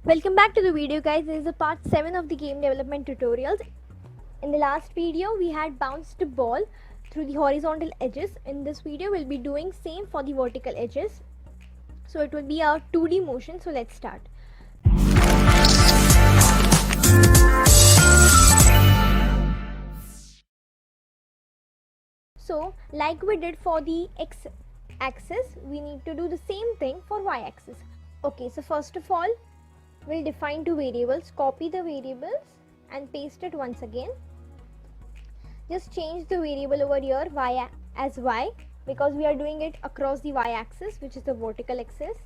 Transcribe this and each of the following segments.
Welcome back to the video, guys. This is a part 7 of the game development tutorials. In the last video we had bounced the ball through the horizontal edges. In this video we'll be doing same for the vertical edges. So it will be a 2D motion. So let's start. So like we did for the x axis, we need to do the same thing for y axis. Okay, so first of all we'll define two variables, copy the variables and paste it once again. Just change the variable over here y as y because we are doing it across the y axis, which is the vertical axis,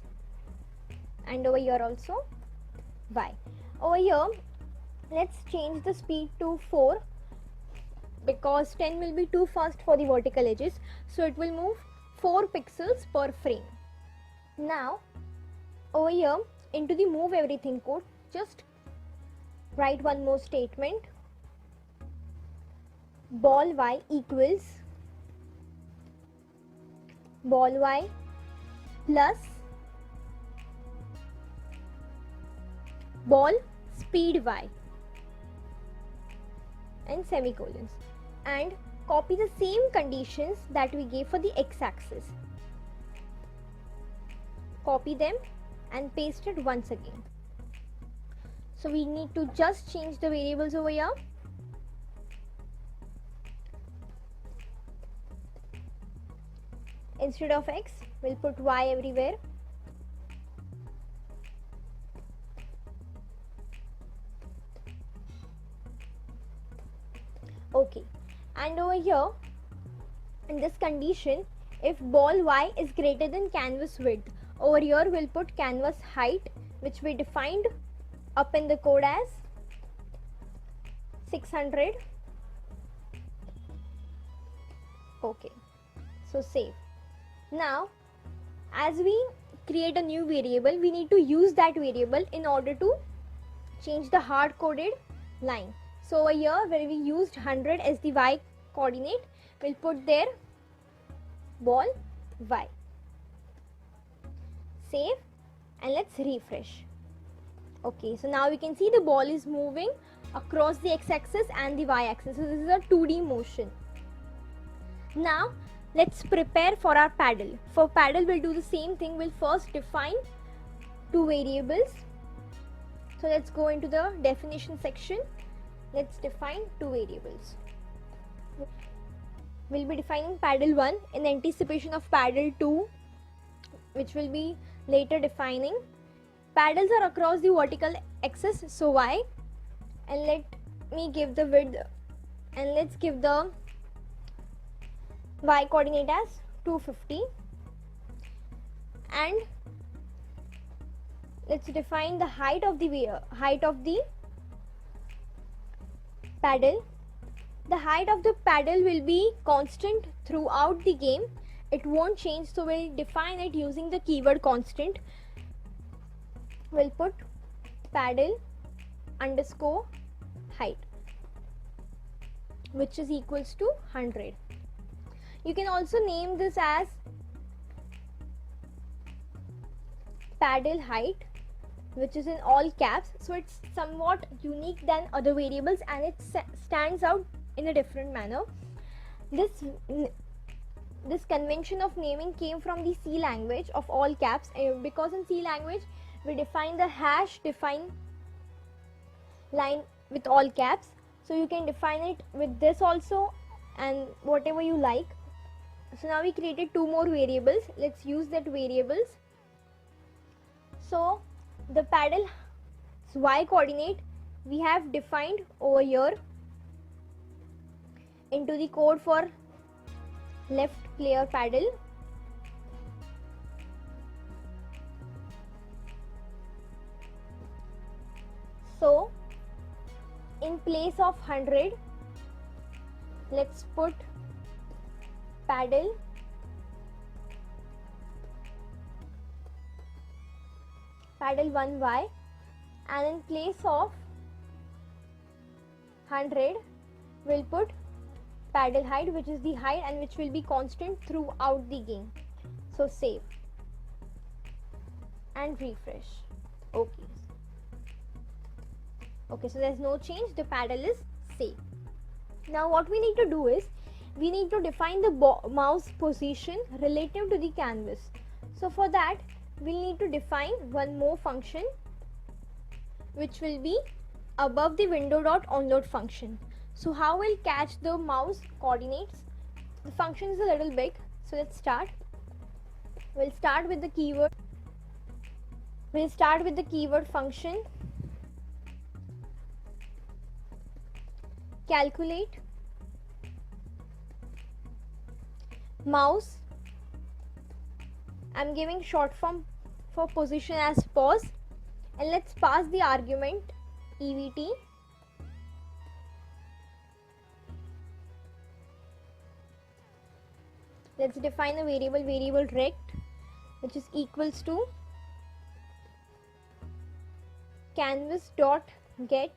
and over here also y. Over here let's change the speed to 4 because 10 will be too fast for the vertical edges, so it will move 4 pixels per frame. Now over here into the move everything code, just write one more statement: ball y equals ball y plus ball speed y and semicolons, and copy the same conditions that we gave for the x-axis. Copy them and paste it once again. So we need to just change the variables over here. Instead of x, we'll put y everywhere. Okay, and over here in this condition, if ball y is greater than canvas width, over here we'll put canvas height, which we defined up in the code as 600. Okay, so save. Now as we create a new variable, we need to use that variable in order to change the hard coded line. So over here where we used 100 as the y coordinate, we'll put there ball y. Save and let's refresh. Okay, so now we can see the ball is moving across the x-axis and the y-axis. So this is a 2D motion. Now let's prepare for our paddle. For paddle we'll do the same thing. We'll first define two variables. So let's go into the definition section. Let's define two variables. We'll be defining paddle 1 in anticipation of paddle 2, which will be later defining. Paddles are across the vertical axis, so y, and let me give the width, and let's give the y coordinate as 250, and let's define the height of the paddle. The height of the paddle will be constant throughout the game. It won't change, so we'll define it using the keyword constant. We'll put paddle underscore height, which is equals to 100. You can also name this as paddle height, which is in all caps, so it's somewhat unique than other variables and it stands out in a different manner. This convention of naming came from the C language of all caps, because in C language we define the hash define line with all caps, so you can define it with this also and whatever you like. So now we created two more variables. Let's use that variables. So the paddle y coordinate we have defined over here into the code for left player paddle. So in place of 100, let's put paddle paddle 1y, and in place of 100 we'll put paddle height, which is the height and which will be constant throughout the game. So save and refresh. Okay, Okay, so there's no change, the paddle is same. Now what we need to do is, we need to define the mouse position relative to the canvas. So for that, we'll need to define one more function, which will be above the window dot onload function. So how we'll catch the mouse coordinates? The function is a little big, so let's start. We'll start with the keyword. We'll start with the keyword function calculate mouse. I'm giving short form for position as pos, and let's pass the argument EVT. Let's define a variable rect, which is equals to canvas dot get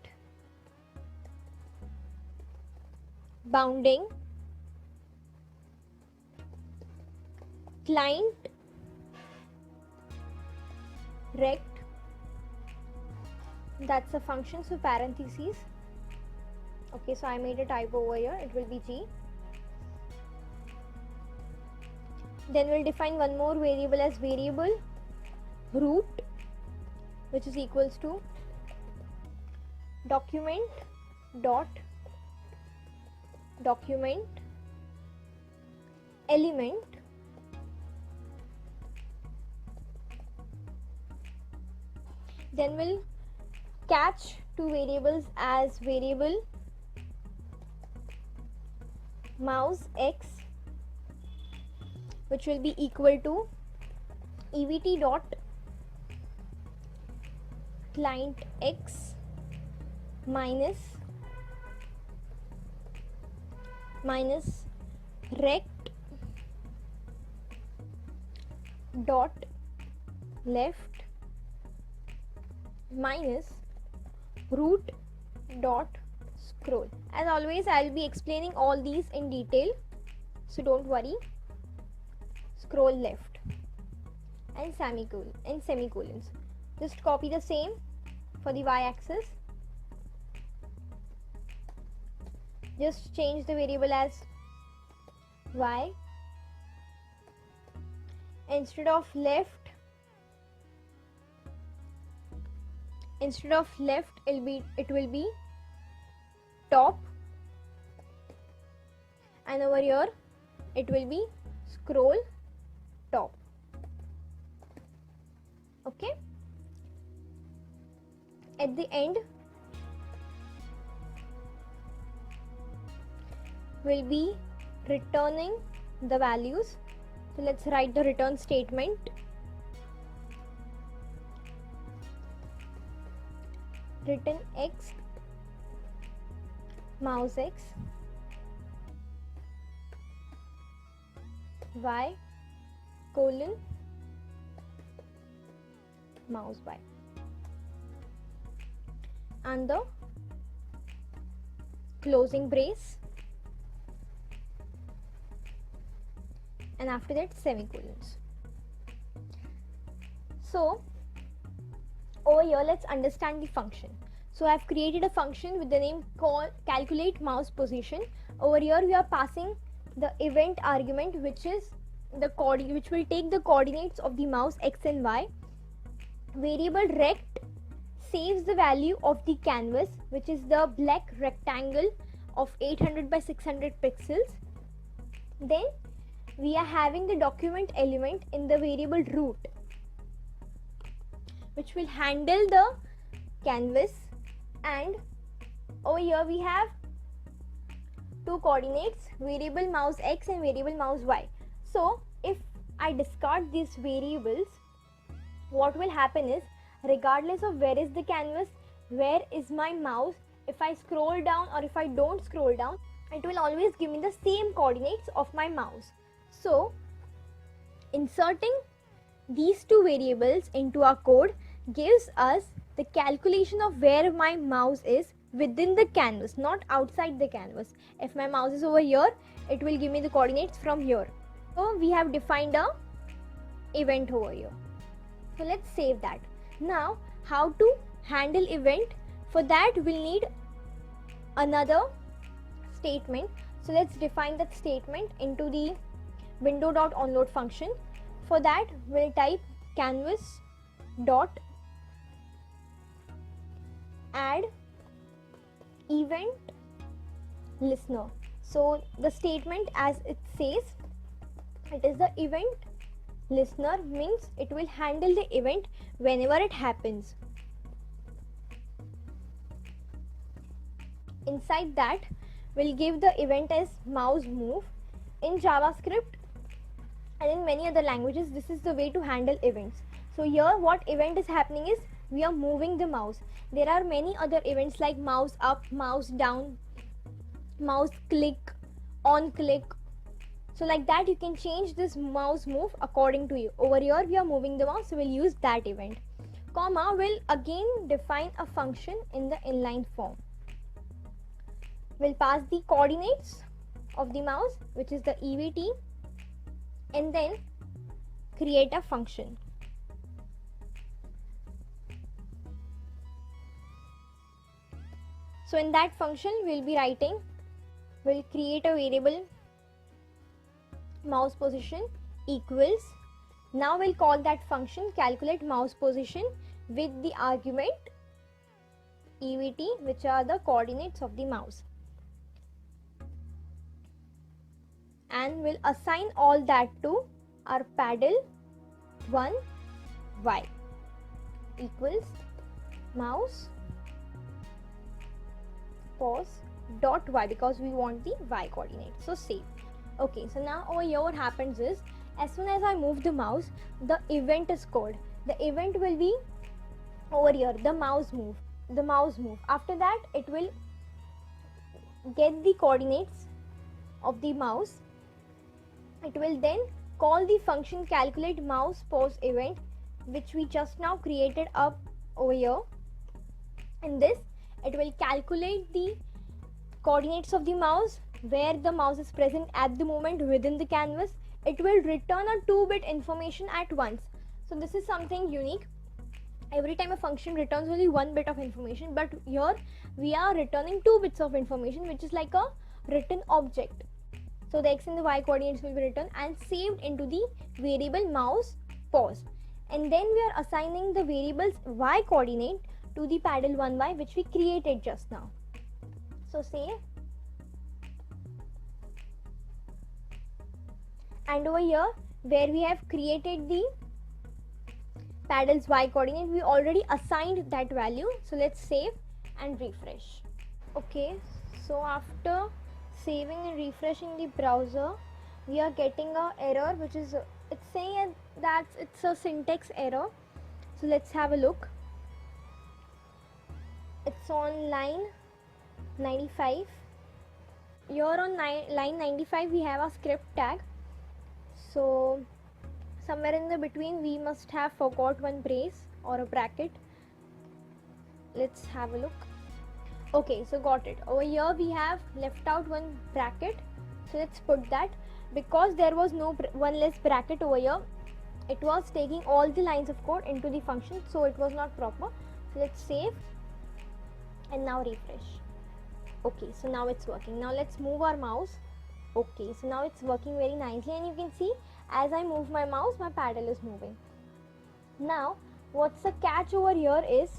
bounding client rect. That's a function, so parentheses. Okay, so I made a typo over here, it will be G. Then we'll define one more variable as variable root, which is equals to document dot document element then we'll catch two variables as variable mouse x, which will be equal to EVT dot client x minus rect dot left minus root dot scroll. As always, I'll be explaining all these in detail, so don't worry. Scroll left and semicolons. Just copy the same for the y-axis. Just change the variable as y. Instead of left, it will be top, and over here it will be scroll top. Okay, at the end we'll be returning the values. So let's write the return statement. Return x mouse x, y colon mouse y, and the closing brace, and after that semicolons. So over here, let's understand the function. So I have created a function with the name called calculate mouse position. Over here we are passing the event argument, which is which will take the coordinates of the mouse x and y. Variable rect saves the value of the canvas, which is the black rectangle of 800 by 600 pixels. Then we are having the document element in the variable root, which will handle the canvas, and over here we have two coordinates, variable mouse x and variable mouse y. So if I discard these variables, what will happen is, regardless of where is the canvas, where is my mouse, if I scroll down or if I don't scroll down, it will always give me the same coordinates of my mouse. So inserting these two variables into our code gives us the calculation of where my mouse is within the canvas, not outside the canvas. If my mouse is over here, it will give me the coordinates from here. So we have defined a event over here. So let's save that. Now how to handle event For that we'll need another statement. So let's define that statement into the window.onload function. For that we'll type canvas dot add event listener. So the statement, as it says, it is the event listener, means it will handle the event whenever it happens. Inside that we'll give the event as mouse move. In JavaScript and in many other languages, this is the way to handle events. So here what event is happening is we are moving the mouse. There are many other events like mouse up, mouse down, mouse click, on click. So like that you can change this mouse move according to you. Over here we are moving the mouse, so we'll use that event. Comma will again define a function in the inline form. We'll pass the coordinates of the mouse, which is the EVT, and then create a function. So in that function we'll be writing, we'll create a variable mouse position equals. Now we'll call that function calculate mouse position with the argument EVT, which are the coordinates of the mouse. And we'll assign all that to our paddle 1 y equals mouse pause dot y, because we want the y coordinate. So save. Okay, so now over here what happens is, as soon as I move the mouse, the event is called. The event will be over here, the mouse move. After that it will get the coordinates of the mouse. It will then call the function calculate mouse pause event, which we just now created up over here. In this it will calculate the coordinates of the mouse, where the mouse is present at the moment within the canvas. It will return a 2-bit information at once. So this is something unique. Every time a function returns only 1 bit of information, but here we are returning 2 bits of information, which is like a written object. So the x and the y coordinates will be written and saved into the variable mouse pause. And then we are assigning the variables y coordinate to the paddle 1y, which we created just now. So save. And over here where we have created the paddle's y coordinate, we already assigned that value. So let's save and refresh. Okay, so after saving and refreshing the browser, we are getting a error, which is it's saying that it's a syntax error. So let's have a look. It's on line 95. Here on line 95 we have a script tag. So somewhere in the between we must have forgot one brace or a bracket. Let's have a look. Okay, so got it. Over here we have left out one bracket. So let's put that, because there was no one less bracket over here. It was taking all the lines of code into the function, so it was not proper. So let's save and now refresh. Okay, so now it's working. Now let's move our mouse. Okay, so now it's working very nicely, and you can see as I move my mouse, my paddle is moving. Now what's the catch over here is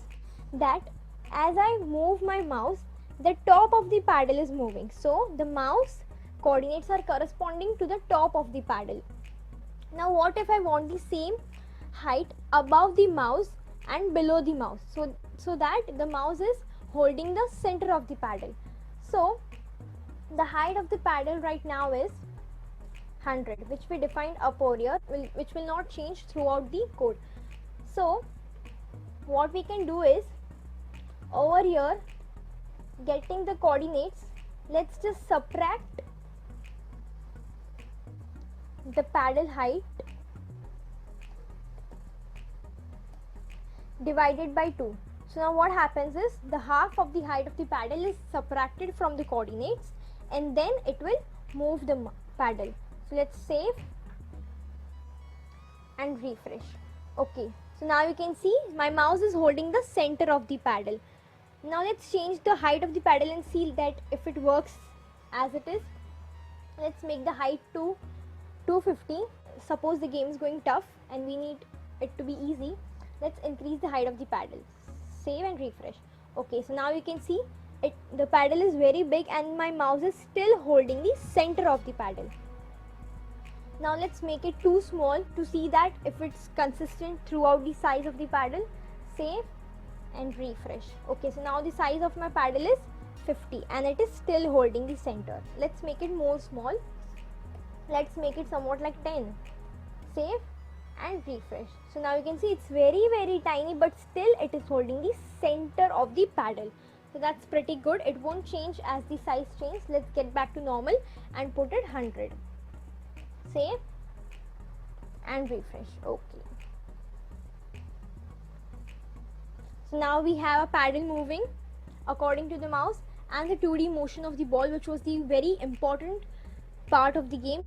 that as I move my mouse, the top of the paddle is moving. So the mouse coordinates are corresponding to the top of the paddle. Now what if I want the same height above the mouse and below the mouse, so that the mouse is holding the center of the paddle? So the height of the paddle right now is 100, which we defined up over here, which will not change throughout the code. So what we can do is, over here getting the coordinates, let's just subtract the paddle height divided by 2. So now what happens is, the half of the height of the paddle is subtracted from the coordinates, and then it will move the paddle. So let's save and refresh. Okay, so now you can see my mouse is holding the center of the paddle. Now let's change the height of the paddle and see that if it works as it is. Let's make the height to 250. Suppose the game is going tough and we need it to be easy. Let's increase the height of the paddle. Save and refresh. Okay, so now you can see it, the paddle is very big and my mouse is still holding the center of the paddle. Now let's make it too small to see that if it's consistent throughout the size of the paddle. Save and refresh. Okay, so now the size of my paddle is 50 and it is still holding the center. Let's make it more small. Let's make it somewhat like 10. Save and refresh. So now you can see it's very tiny, but still it is holding the center of the paddle. So that's pretty good. It won't change as the size changes. Let's get back to normal and put it 100. Save and refresh. Okay. So now we have a paddle moving according to the mouse and the 2D motion of the ball, which was the very important part of the game.